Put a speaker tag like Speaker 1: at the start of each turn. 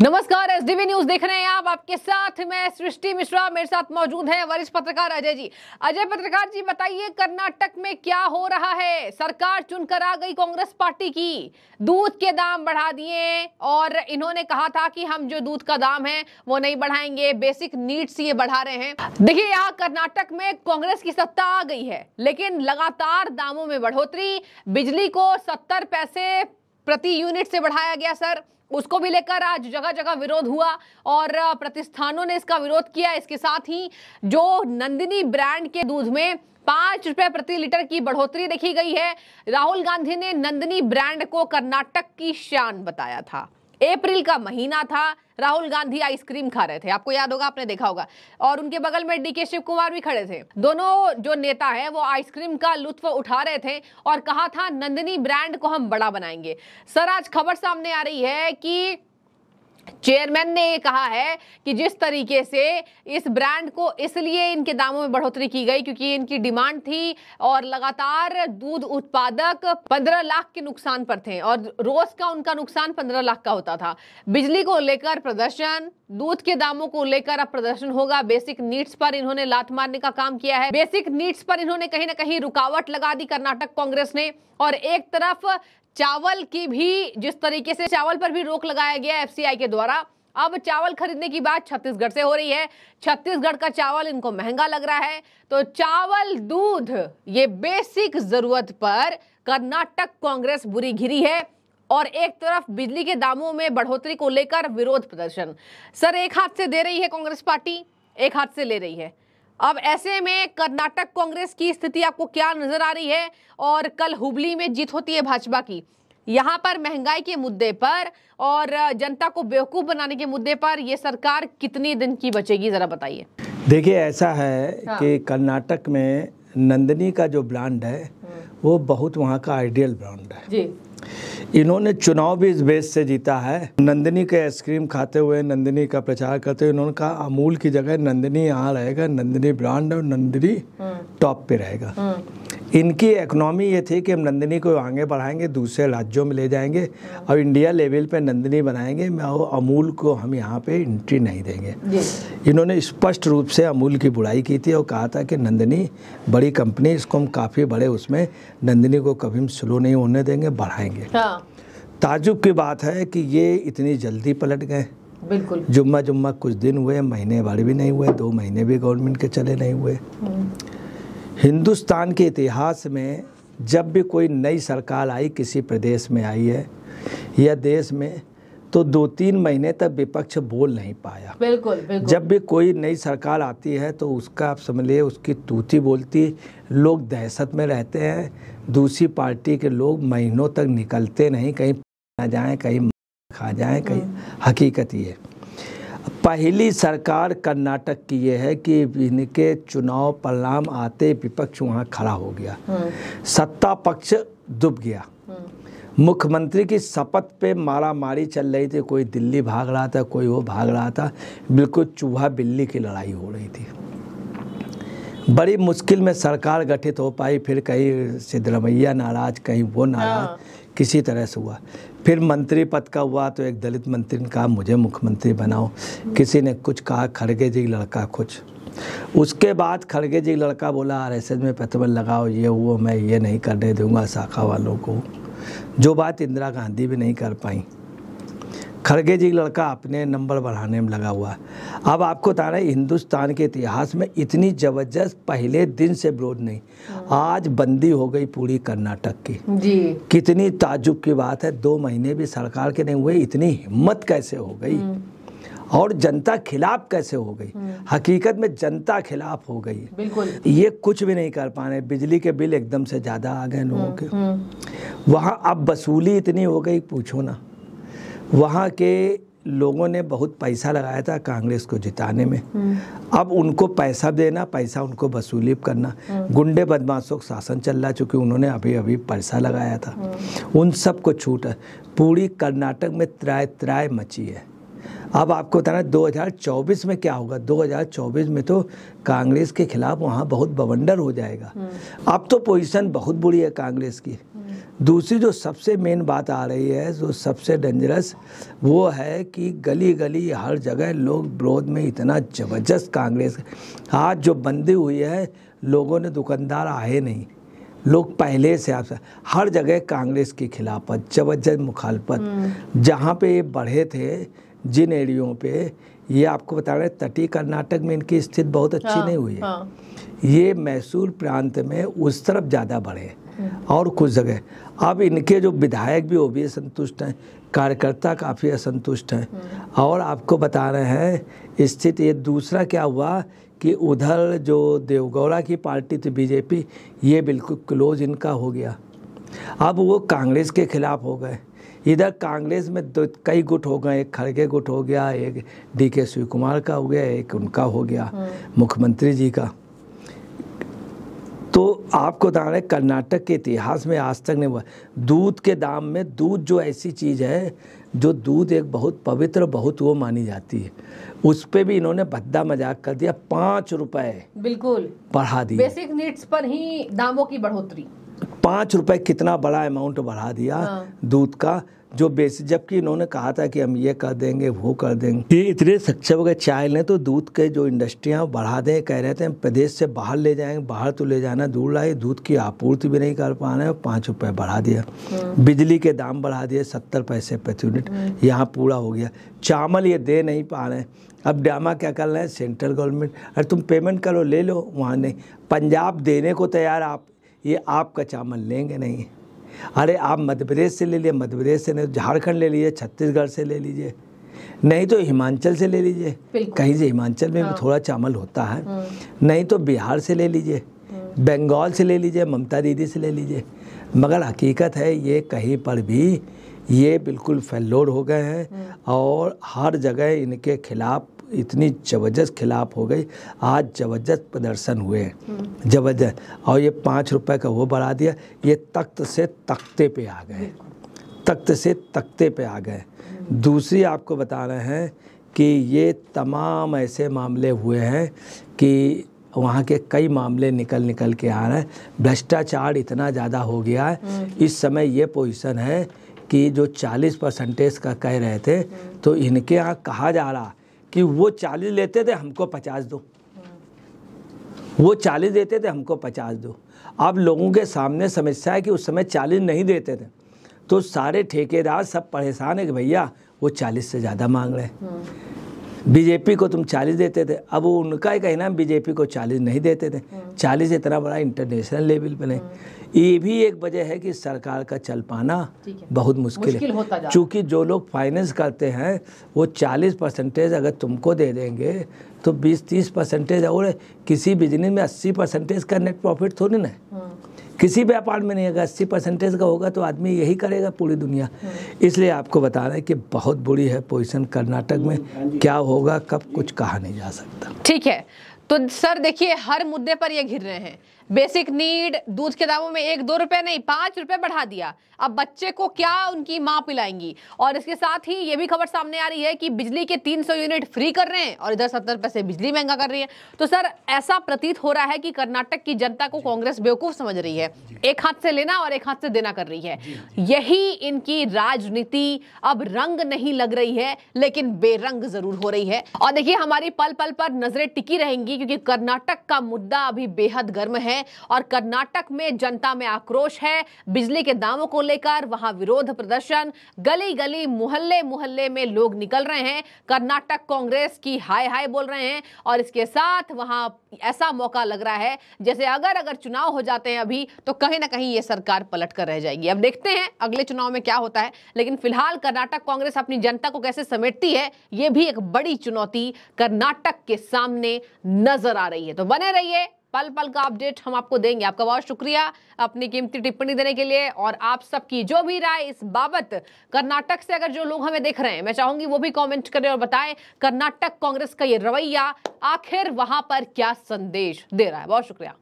Speaker 1: नमस्कार, SDV news देख रहे हैं आप। आपके साथ मैं सृष्टि मिश्रा, मेरे साथ मौजूद है वरिष्ठ पत्रकार अजय जी। अजय पत्रकार जी, बताइए कर्नाटक में क्या हो रहा है? सरकार चुनकर आ गई कांग्रेस पार्टी की, दूध के दाम बढ़ा दिए और इन्होंने कहा था कि हम जो दूध का दाम है वो नहीं बढ़ाएंगे, बेसिक नीड्स ये बढ़ा रहे हैं। देखिए, यहाँ कर्नाटक में कांग्रेस की सत्ता आ गई है, लेकिन लगातार दामों में बढ़ोतरी। बिजली को 70 पैसे प्रति यूनिट से बढ़ाया गया सर, उसको भी लेकर आज जगह जगह विरोध हुआ और प्रतिष्ठानों ने इसका विरोध किया। इसके साथ ही जो नंदिनी ब्रांड के दूध में 5 रुपए प्रति लीटर की बढ़ोतरी देखी गई है। राहुल गांधी ने नंदिनी ब्रांड को कर्नाटक की शान बताया था। अप्रैल का महीना था, राहुल गांधी आइसक्रीम खा रहे थे, आपको याद होगा, आपने देखा होगा, और उनके बगल में डीके शिव कुमार भी खड़े थे। दोनों जो नेता हैं वो आइसक्रीम का लुत्फ उठा रहे थे और कहा था नंदिनी ब्रांड को हम बड़ा बनाएंगे। सर, आज खबर सामने आ रही है कि चेयरमैन ने ये कहा है कि जिस तरीके से इस ब्रांड को इसलिए इनके दामों में बढ़ोतरी की गई क्योंकि इनकी डिमांड थी और लगातार दूध उत्पादक 15 लाख के नुकसान पर थे और रोज का उनका नुकसान 15 लाख का होता था। बिजली को लेकर प्रदर्शन, दूध के दामों को लेकर अब प्रदर्शन होगा। बेसिक नीड्स पर इन्होंने लात मारने का काम किया है। बेसिक नीड्स पर इन्होंने कहीं ना कहीं रुकावट लगा दी कर्नाटक कांग्रेस ने। और एक तरफ चावल की भी, जिस तरीके से चावल पर भी रोक लगाया गया एफसीआई के द्वारा, अब चावल खरीदने की बात छत्तीसगढ़ से हो रही है। छत्तीसगढ़ का चावल इनको महंगा लग रहा है। तो चावल, दूध, ये बेसिक जरूरत पर कर्नाटक कांग्रेस बुरी घिरी है और एक तरफ बिजली के दामों में बढ़ोतरी को लेकर विरोध प्रदर्शन। सर, एक हाथ से दे रही है कांग्रेस पार्टी, एक हाथ से ले रही है। अब ऐसे में कर्नाटक कांग्रेस की स्थिति आपको क्या नजर आ रही है? और कल हुबली में जीत होती है भाजपा की, यहाँ पर महंगाई के मुद्दे पर और जनता को बेवकूफ बनाने के मुद्दे पर ये सरकार कितनी दिन की बचेगी, जरा बताइए।
Speaker 2: देखिए, ऐसा है कि कर्नाटक में नंदिनी का जो ब्रांड है वो बहुत वहाँ का आइडियल ब्रांड है जी। इन्होंने चुनाव भी इस बेस से जीता है। नंदिनी के आइसक्रीम खाते हुए, नंदिनी का प्रचार करते हुए इन्होंने कहा अमूल की जगह नंदिनी यहाँ रहेगा, नंदिनी ब्रांड और नंदिनी टॉप पे रहेगा। इनकी इकोनॉमी ये थी कि हम नंदिनी को आगे बढ़ाएंगे, दूसरे राज्यों में ले जाएंगे और इंडिया लेवल पे नंदिनी बनाएंगे, अमूल को हम यहाँ पे एंट्री नहीं देंगे। इन्होंने स्पष्ट रूप से अमूल की बुराई की थी और कहा था कि नंदिनी बड़ी कंपनी, इसको हम काफ़ी बड़े उसमें नंदिनी को कभी हम स्लो नहीं होने देंगे, बढ़ाएंगे। ताजुब की बात है कि ये इतनी जल्दी पलट गए।
Speaker 1: बिल्कुल,
Speaker 2: जुम्मा कुछ दिन हुए, महीने भर भी नहीं हुए, 2 महीने भी गवर्नमेंट के चले नहीं हुए। हिंदुस्तान के इतिहास में जब भी कोई नई सरकार आई, किसी प्रदेश में आई है या देश में, तो 2-3 महीने तक विपक्ष बोल नहीं पाया।
Speaker 1: बिल्कुल।
Speaker 2: जब भी कोई नई सरकार आती है तो उसका आप समझ लिए उसकी तूती बोलती, लोग दहशत में रहते हैं। दूसरी पार्टी के लोग महीनों तक निकलते नहीं, कहीं ना जाएं, कहीं खा जाएं, कहीं। हकीकत ये पहली सरकार कर्नाटक की ये है कि इनके चुनाव परिणाम आते विपक्ष वहाँ खड़ा हो गया, सत्ता पक्ष डूब गया। मुख्यमंत्री की शपथ पे मारा मारी चल रही थी, कोई दिल्ली भाग रहा था, कोई वो भाग रहा था, बिल्कुल चूहा बिल्ली की लड़ाई हो रही थी। बड़ी मुश्किल में सरकार गठित हो पाई, फिर कहीं सिद्धरमैया नाराज, कहीं वो नाराज, किसी तरह से हुआ। फिर मंत्री पद का हुआ तो एक दलित मंत्री ने कहा मुझे मुख्यमंत्री बनाओ, किसी ने कुछ कहा, खड़गे जी लड़का कुछ। उसके बाद खड़गे जी लड़का बोला आरएसएस में प्रतिबंध लगाओ, ये वो मैं ये नहीं करने दूंगा शाखा वालों को, जो बात इंदिरा गांधी भी नहीं कर पाई। खड़गे जी लड़का अपने नंबर बढ़ाने में लगा हुआ। अब आपको बता रहे हिंदुस्तान के इतिहास में इतनी जबरदस्त पहले दिन से विरोध नहीं, आज बंदी हो गई पूरी कर्नाटक की जी। कितनी ताजुब की बात है, 2 महीने भी सरकार के नहीं हुए, इतनी हिम्मत कैसे हो गई और जनता खिलाफ कैसे हो गई? हकीकत में जनता खिलाफ हो गई।
Speaker 1: बिल्कुल,
Speaker 2: ये कुछ भी नहीं कर पा रहे। बिजली के बिल एकदम से ज़्यादा आ गए लोगों के। वहाँ अब वसूली इतनी हो गई, पूछो ना। वहाँ के लोगों ने बहुत पैसा लगाया था कांग्रेस को जिताने में, अब उनको पैसा देना, पैसा उनको वसूली करना। गुंडे बदमाशों का शासन चल रहा, चूँकि उन्होंने अभी पैसा लगाया था, उन सब को छूट है। पूरी कर्नाटक में त्राय मची है। अब आपको बताना 2024 में क्या होगा। 2024 में तो कांग्रेस के खिलाफ वहाँ बहुत बवंडर हो जाएगा। अब तो पोजीशन बहुत बुरी है कांग्रेस की। दूसरी जो सबसे मेन बात आ रही है, जो सबसे डेंजरस, वो है कि गली गली हर जगह लोग विरोध में इतना ज़बरदस्त कांग्रेस। आज जो बंदी हुई है, लोगों ने, दुकानदार आए नहीं, लोग पहले से आप हर जगह कांग्रेस की खिलाफत, जबरदस्त मुखालफत। जहाँ पे ये बढ़े थे जिन एरियो पे, ये आपको बता रहे तटीय कर्नाटक में इनकी स्थिति बहुत अच्छी नहीं हुई है। ये मैसूर प्रांत में उस तरफ ज़्यादा बढ़े और कुछ जगह। अब इनके जो विधायक भी वो भी असंतुष्ट हैं, कार्यकर्ता काफ़ी असंतुष्ट हैं। और आपको बता रहे हैं स्थिति ये दूसरा क्या हुआ कि उधर जो देवगौड़ा की पार्टी थी बीजेपी, ये बिल्कुल क्लोज इनका हो गया। अब वो कांग्रेस के खिलाफ हो गए। इधर कांग्रेस में कई गुट हो गए, एक खड़गे गुट हो गया, एक DK शिव कुमार का हो गया, एक उनका हो गया मुख्यमंत्री जी का। तो आपको बता रहे कर्नाटक के इतिहास में आज तक नहीं हुआ। दूध के दाम में, दूध जो ऐसी चीज़ है, जो दूध एक बहुत पवित्र, बहुत वो मानी जाती है, उस पे भी इन्होंने भद्दा मजाक कर दिया। 5 रुपए
Speaker 1: बिल्कुल
Speaker 2: बढ़ा दिए,
Speaker 1: बेसिक नीड्स पर ही दामों की बढ़ोतरी।
Speaker 2: 5 रुपए कितना बड़ा अमाउंट बढ़ा दिया दूध का, जो बेसिक, जबकि इन्होंने कहा था कि हम ये कर देंगे, वो कर देंगे। ये इतने सक्षम हो गए चाय ने, तो दूध के जो इंडस्ट्रियाँ बढ़ा दें, कह रहे थे हम प्रदेश से बाहर ले जाएंगे, बाहर तो ले जाना दूर लाए, दूध की आपूर्ति भी नहीं कर पा रहे हैं, 5 रुपए बढ़ा दिया। बिजली के दाम बढ़ा दिए 70 पैसे प्रति यूनिट, यहाँ पूरा हो गया। चावल ये दे नहीं पा रहे हैं। अब ड्रामा क्या कर रहे हैं सेंट्रल गवर्नमेंट, अरे तुम पेमेंट करो ले लो, वहाँ नहीं। पंजाब देने को तैयार, आप ये आपका चावल लेंगे नहीं। अरे आप मध्य प्रदेश से ले लीजिए, मध्य प्रदेश से नहीं, झारखंड ले लीजिए, छत्तीसगढ़ से ले लीजिए, नहीं तो हिमाचल से ले लीजिए, कहीं से हिमाचल में भी थोड़ा चावल होता है, नहीं तो बिहार से ले लीजिए, बंगाल से ले लीजिए, ममता दीदी से ले लीजिए। मगर हकीकत है ये कहीं पर भी ये बिल्कुल फेल्योर हो गए हैं और हर जगह इनके खिलाफ इतनी ज़बरदस्त खिलाफ हो गई। आज ज़बरदस्त प्रदर्शन हुए, ज़बरदस्त। और ये 5 रुपए का वो बढ़ा दिया, ये तख्त से तख्ते पे आ गए, तख्त से तख्ते पे आ गए। दूसरी आपको बता रहे हैं कि ये तमाम ऐसे मामले हुए हैं कि वहाँ के कई मामले निकल के आ रहे हैं। भ्रष्टाचार इतना ज़्यादा हो गया है। इस समय ये पोजीशन है कि जो 40% का कह रहे थे, तो इनके यहाँ कहा जा रहा कि वो 40 लेते थे, हमको 50 दो, वो 40 देते थे, हमको 50 दो। अब लोगों के सामने समस्या है कि उस समय 40 नहीं देते थे, तो सारे ठेकेदार सब परेशान है कि भैया वो 40 से ज़्यादा मांग रहे हैं। बीजेपी को तुम 40 देते थे, अब वो उनका ही कहना बीजेपी को 40 नहीं देते थे। 40 इतना बड़ा इंटरनेशनल लेवल पे नहीं। ये भी एक वजह है कि सरकार का चल पाना बहुत मुश्किल है, क्योंकि जो लोग फाइनेंस करते हैं वो 40% अगर तुमको दे देंगे तो 20-30% और किसी बिजनेस में 80% का नेट प्रॉफिट थोड़ी ना है। किसी व्यापार में नहीं, अगर 80% का होगा तो आदमी यही करेगा पूरी दुनिया। इसलिए आपको बता रहे हैं कि बहुत बुरी है पोजीशन कर्नाटक में। क्या होगा कब कुछ कहा नहीं जा सकता।
Speaker 1: ठीक है, तो सर देखिए हर मुद्दे पर ये घिर रहे हैं। बेसिक नीड, दूध के दामों में 1-2 रुपए नहीं 5 रुपए बढ़ा दिया। अब बच्चे को क्या उनकी माँ पिलाएंगी। और इसके साथ ही ये भी खबर सामने आ रही है कि बिजली के 300 यूनिट फ्री कर रहे हैं और इधर 70 पैसे बिजली महंगा कर रही है। तो सर ऐसा प्रतीत हो रहा है कि कर्नाटक की जनता को कांग्रेस बेवकूफ समझ रही है, एक हाथ से लेना और एक हाथ से देना कर रही है। यही इनकी राजनीति अब रंग नहीं लग रही है, लेकिन बेरंग जरूर हो रही है। और देखिए हमारी पल पल पर नजरें टिकी रहेंगी, क्योंकि कर्नाटक का मुद्दा अभी बेहद गर्म है और कर्नाटक में जनता में आक्रोश है। बिजली के दामों को लेकर वहां विरोध प्रदर्शन, गली गली मोहल्ले मोहल्ले में लोग निकल रहे हैं, कर्नाटक कांग्रेस की हाय हाय बोल रहे हैं। और इसके साथ वहां ऐसा मौका लग रहा है जैसे अगर चुनाव हो जाते हैं अभी तो कहीं ना कहीं ये सरकार पलट कर रह जाएगी। अब देखते हैं अगले चुनाव में क्या होता है, लेकिन फिलहाल कर्नाटक कांग्रेस अपनी जनता को कैसे समेटती है, ये भी एक बड़ी चुनौती कर्नाटक के सामने नजर आ रही है। तो बने रहिए, पल पल का अपडेट हम आपको देंगे। आपका बहुत शुक्रिया अपनी कीमती टिप्पणी देने के लिए। और आप सबकी जो भी राय इस बाबत कर्नाटक से अगर जो लोग हमें देख रहे हैं, मैं चाहूंगी वो भी कमेंट करें और बताएं कर्नाटक कांग्रेस का ये रवैया आखिर वहां पर क्या संदेश दे रहा है। बहुत शुक्रिया।